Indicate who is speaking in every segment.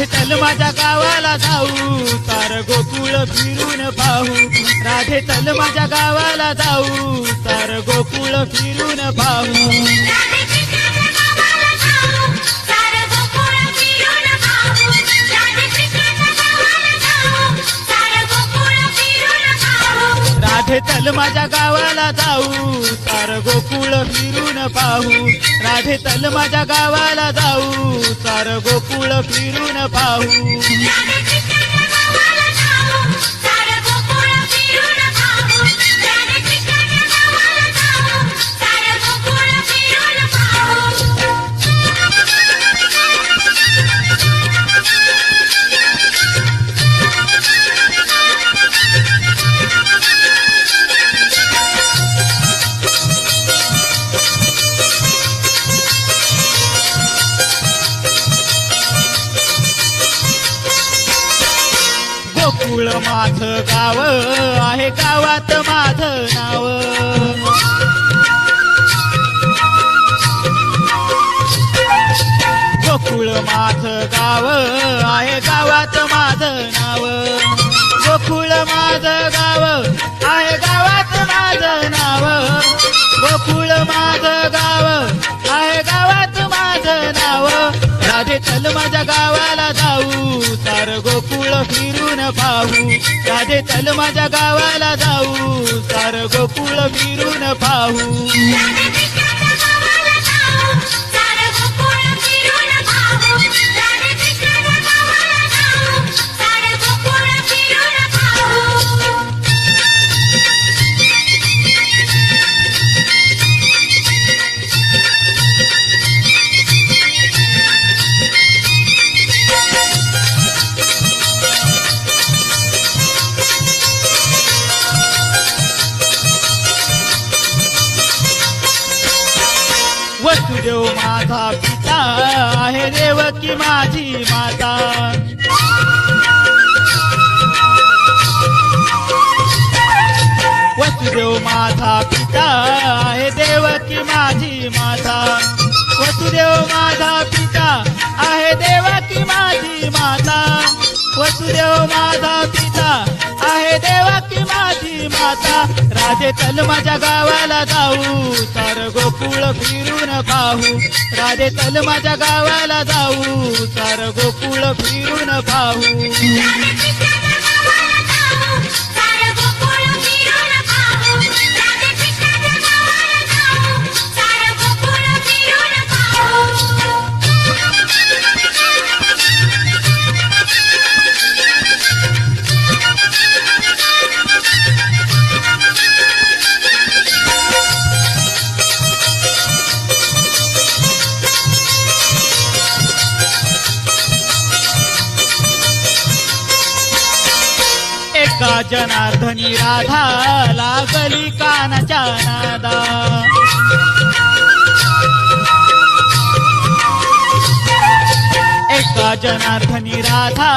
Speaker 1: राधे चल माझ्या गावाला जाऊ सार गोकुळ फिरून पाहू राधे चल माझ्या गावाला जाऊ सार गोकुळ फिरून पाहू राधे चल माझ्या गावाला जाऊ सार गोकुळ फिरून पाहू राधे चल माझ्या गावाला जाऊ सार गोकुळ फिरून पाहू गोकुळ माझं गाव आहे गावात माझं नाव गोकुळ माझं गाव आहे गावात माझं नाव गोकुळ माझं गाव आहे गावात माझं नाव गोकुळ माझं गाव आहे गावात माझं नाव राधे चल माझ्या गावाला जाऊ सार गोकुळ फिरून पाहू राधे चल माझ्या गावाला जाऊ सार गोकुळ फिरून पाहू वसुदेव माझा पिता आहे देवकी माझी माता वसुदेव माझा पिता आहे देवकी माझी माता वसुदेव माझा पिता आहे देवकी माझी माता वसुदेव माझा पिता आहे देवकी माझी माता राधे चल माझ्या गावाला जाऊ सार गोकुळ फिरून पाहू राधे चल माझ्या गावाला जाऊ सार गोकुळ फिरून पाहू एका जनार्दनी राधा लागली कानाच्या नादा एका जनार्दनी राधा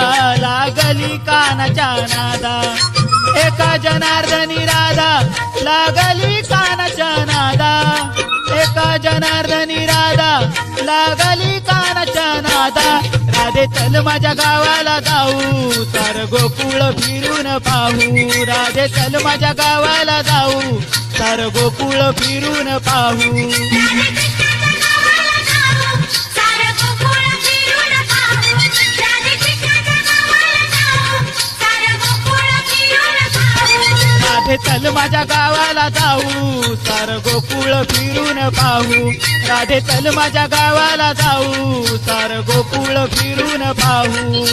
Speaker 1: लागली कानाच्या नादा एका जनार्दनी राधा लागली कानाच्या नादा एका जनार्दनी राधा लागली कानाच्या नादा राधे चल माझ्या गावाला जाऊ सार गोकुळ फिरून पाहू राधे चल माझ्या गावाला जाऊ सार गोकुळ फिरून पाहू राधे चल माझ्या गावाला जाऊ सार गोकुळ फिरून पाहू राधे चल माझ्या गावाला जाऊ सार गोकुळ फिरून पाहू